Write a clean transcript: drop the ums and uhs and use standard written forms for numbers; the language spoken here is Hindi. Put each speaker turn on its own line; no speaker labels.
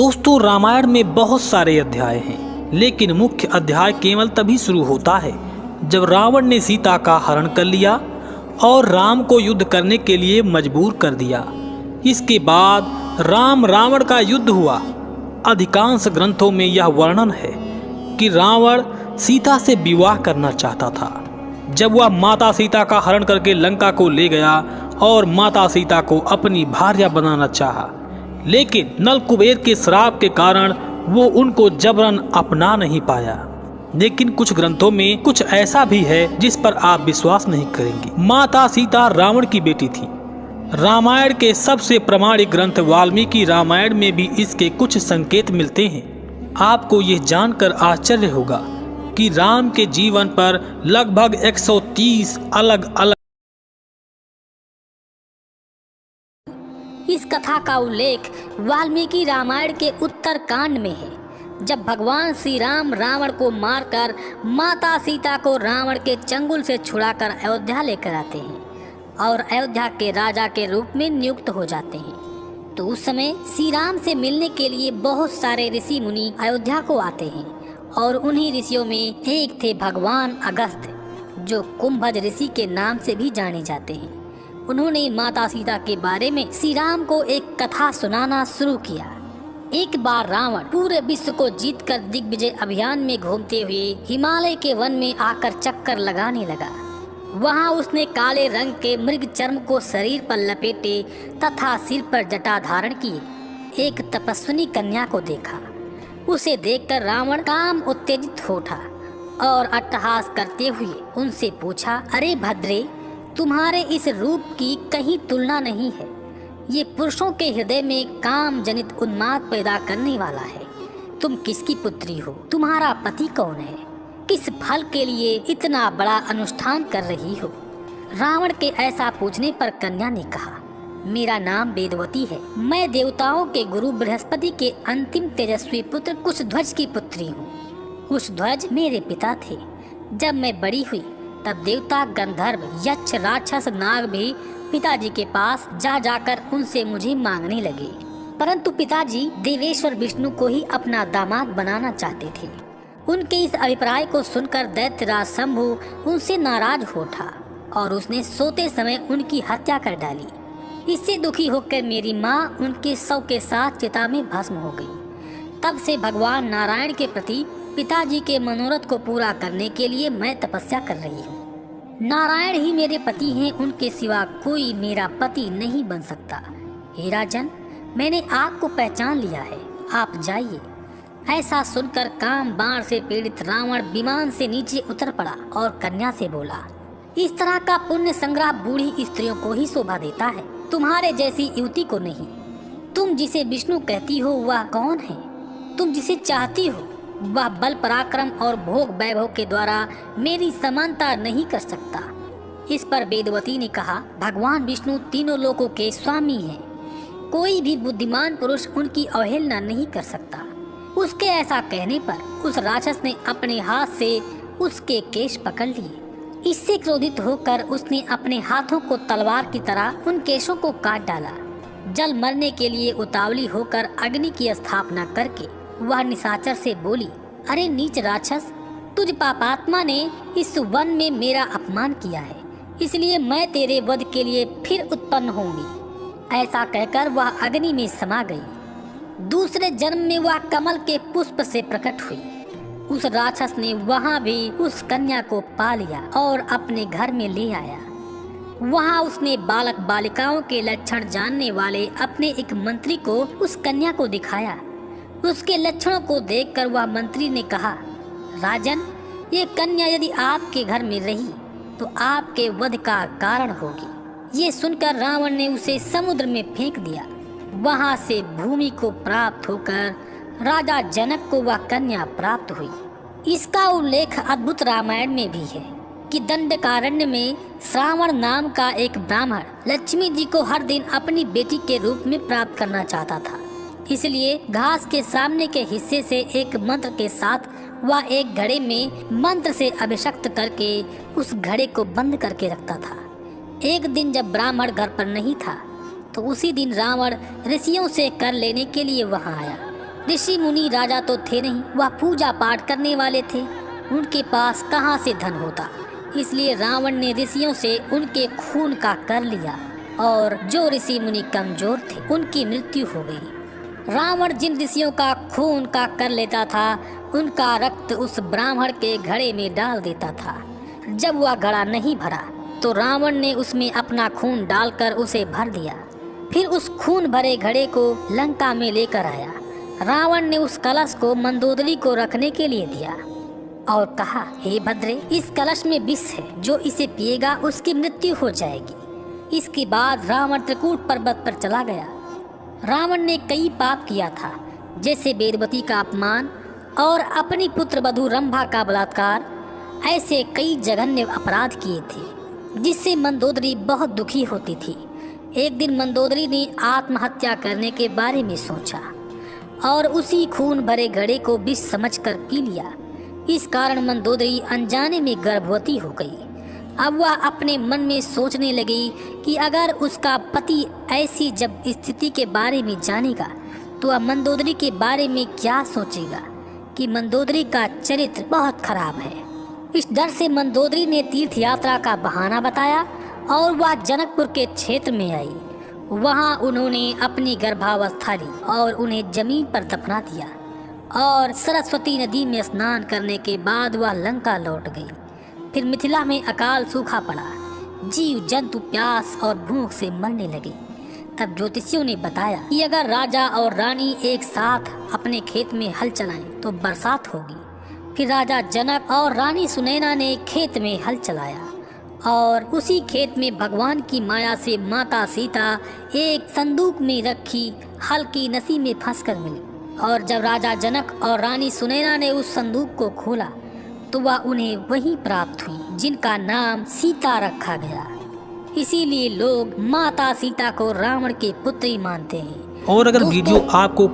दोस्तों, रामायण में बहुत सारे अध्याय हैं, लेकिन मुख्य अध्याय केवल तभी शुरू होता है जब रावण ने सीता का हरण कर लिया और राम को युद्ध करने के लिए मजबूर कर दिया। इसके बाद राम रावण का युद्ध हुआ। अधिकांश ग्रंथों में यह वर्णन है कि रावण सीता से विवाह करना चाहता था। जब वह माता सीता का हरण करके लंका को ले गया और माता सीता को अपनी भार्या बनाना चाहा, लेकिन नल कुबेर के श्राप के कारण वो उनको जबरन अपना नहीं पाया। लेकिन कुछ ग्रंथों में कुछ ऐसा भी है जिस पर आप विश्वास नहीं करेंगे। माता सीता रावण की बेटी थी। रामायण के सबसे प्रामाणिक ग्रंथ वाल्मीकि रामायण में भी इसके कुछ संकेत मिलते हैं। आपको यह जानकर आश्चर्य होगा कि राम के जीवन पर लगभग 130 अलग अलग
इस कथा का उल्लेख वाल्मीकि रामायण के उत्तर कांड में है, जब भगवान श्री राम रावण को मारकर माता सीता को रावण के चंगुल से छुड़ाकर अयोध्या लेकर आते हैं और अयोध्या के राजा के रूप में नियुक्त हो जाते हैं। तो उस समय श्री राम से मिलने के लिए बहुत सारे ऋषि मुनि अयोध्या को आते हैं और उन्हीं ऋषियों में एक थे भगवान अगस्त्य, जो कुंभज ऋषि के नाम से भी जाने जाते हैं। उन्होंने माता सीता के बारे में श्री राम को एक कथा सुनाना शुरू किया। एक बार रावण पूरे विश्व को जीतकर दिग्विजय अभियान में घूमते हुए हिमालय के वन में आकर चक्कर लगाने लगा। वहां उसने काले रंग के मृग चर्म को शरीर पर लपेटे तथा सिर पर जटा धारण किए एक तपस्विनी कन्या को देखा। उसे देखकर रावण काम उत्तेजित हो उठा और अट्टहास करते हुए उनसे पूछा, अरे भद्रे, तुम्हारे इस रूप की कहीं तुलना नहीं है। ये पुरुषों के हृदय में काम जनित उन्माद पैदा करने वाला है। तुम किसकी पुत्री हो? तुम्हारा पति कौन है? किस फल के लिए इतना बड़ा अनुष्ठान कर रही हो? रावण के ऐसा पूछने पर कन्या ने कहा, मेरा नाम वेदवती है। मैं देवताओं के गुरु बृहस्पति के अंतिम तेजस्वी पुत्र कुशध्वज की पुत्री हूँ। कुशध्वज मेरे पिता थे। जब मैं बड़ी हुई तब देवता, गंधर्व, यक्ष, राक्षस, नाग भी पिताजी के पास जाकर उनसे मुझे मांगने लगे, परंतु पिताजी देवेश्वर विष्णु को ही अपना दामाद बनाना चाहते थे। उनके इस अभिप्राय को सुनकर दैत्यराज शंभु उनसे नाराज हो उठा और उसने सोते समय उनकी हत्या कर डाली। इससे दुखी होकर मेरी माँ उनके शव के साथ चिता में भस्म हो गई। तब से भगवान नारायण के प्रति पिताजी के मनोरथ को पूरा करने के लिए मैं तपस्या कर रही हूँ। नारायण ही मेरे पति हैं, उनके सिवा कोई मेरा पति नहीं बन सकता। हे राजन, मैंने आपको पहचान लिया है, आप जाइए। ऐसा सुनकर काम बाण से पीड़ित रावण विमान से नीचे उतर पड़ा और कन्या से बोला, इस तरह का पुण्य संग्रह बूढ़ी स्त्रियों को ही शोभा देता है, तुम्हारे जैसी युवती को नहीं। तुम जिसे विष्णु कहती हो वह कौन है? तुम जिसे चाहती हो वह बल पराक्रम और भोग वैभव के द्वारा मेरी समानता नहीं कर सकता। इस पर वेदवती ने कहा, भगवान विष्णु तीनों लोकों के स्वामी हैं। कोई भी बुद्धिमान पुरुष उनकी अवहेलना नहीं कर सकता। उसके ऐसा कहने पर उस राक्षस ने अपने हाथ से उसके केश पकड़ लिए। इससे क्रोधित होकर उसने अपने हाथों को तलवार की तरह उन केशों को काट डाला। जल मरने के लिए उतावली होकर अग्नि की स्थापना करके वह निशाचर से बोली, अरे नीच राक्षस, तुझ पापात्मा ने इस वन में मेरा अपमान किया है, इसलिए मैं तेरे वध के लिए फिर उत्पन्न होंगी। ऐसा कहकर वह अग्नि में समा गई। दूसरे जन्म में वह कमल के पुष्प से प्रकट हुई। उस राक्षस ने वहाँ भी उस कन्या को पा लिया और अपने घर में ले आया। वहाँ उसने बालक बालिकाओं के लक्षण जानने वाले अपने एक मंत्री को उस कन्या को दिखाया। उसके लक्षणों को देखकर वह मंत्री ने कहा, राजन, ये कन्या यदि आपके घर में रही तो आपके वध का कारण होगी। ये सुनकर रावण ने उसे समुद्र में फेंक दिया। वहाँ से भूमि को प्राप्त होकर राजा जनक को वह कन्या प्राप्त हुई। इसका उल्लेख अद्भुत रामायण में भी है कि दंडकारण्य में श्रावण नाम का एक ब्राह्मण लक्ष्मी जी को हर दिन अपनी बेटी के रूप में प्राप्त करना चाहता था। इसलिए घास के सामने के हिस्से से एक मंत्र के साथ वह एक घड़े में मंत्र से अभिषक्त करके उस घड़े को बंद करके रखता था। एक दिन जब ब्राह्मण घर पर नहीं था तो उसी दिन रावण ऋषियों से कर लेने के लिए वहां आया। ऋषि मुनि राजा तो थे नहीं, वह पूजा पाठ करने वाले थे, उनके पास कहाँ से धन होता। इसलिए रावण ने ऋषियों से उनके खून का कर लिया और जो ऋषि मुनि कमजोर थे उनकी मृत्यु हो गई। रावण जिन ऋषियों का खून का कर लेता था उनका रक्त उस ब्राह्मण के घड़े में डाल देता था। जब वह घड़ा नहीं भरा तो रावण ने उसमें अपना खून डालकर उसे भर दिया। फिर उस खून भरे घड़े को लंका में लेकर आया। रावण ने उस कलश को मंदोदरी को रखने के लिए दिया और कहा, हे भद्रे, इस कलश में विष है, जो इसे पिएगा उसकी मृत्यु हो जाएगी। इसके बाद रावण त्रिकूट पर्वत पर चला गया। रावण ने कई पाप किया था, जैसे वेदवती का अपमान और अपनी पुत्र वधू रंभा का बलात्कार। ऐसे कई जघन्य अपराध किए थे जिससे मंदोदरी बहुत दुखी होती थी। एक दिन मंदोदरी ने आत्महत्या करने के बारे में सोचा और उसी खून भरे घड़े को विष समझकर पी लिया। इस कारण मंदोदरी अनजाने में गर्भवती हो गई। अब वह अपने मन में सोचने लगी कि अगर उसका पति ऐसी जब स्थिति के बारे में जानेगा तो वह मंदोदरी के बारे में क्या सोचेगा कि मंदोदरी का चरित्र बहुत खराब है। इस डर से मंदोदरी ने तीर्थ यात्रा का बहाना बताया और वह जनकपुर के क्षेत्र में आई। वहां उन्होंने अपनी गर्भावस्था ली और उन्हें जमीन पर दफना दिया और सरस्वती नदी में स्नान करने के बाद वह लंका लौट गई। फिर मिथिला में अकाल सूखा पड़ा, जीव जंतु प्यास और भूख से मरने लगे। तब ज्योतिषियों ने बताया कि अगर राजा और रानी एक साथ अपने खेत में हल चलाएं तो बरसात होगी। फिर राजा जनक और रानी सुनैना ने खेत में हल चलाया और उसी खेत में भगवान की माया से माता सीता एक संदूक में रखी हल्की नसी में फंसकर मिली। और जब राजा जनक और रानी सुनैना ने उस संदूक को खोला तो वह उन्हें वही प्राप्त हुई जिनका नाम सीता रखा गया। इसीलिए लोग माता सीता को रावण की पुत्री मानते हैं।
और अगर वीडियो आपको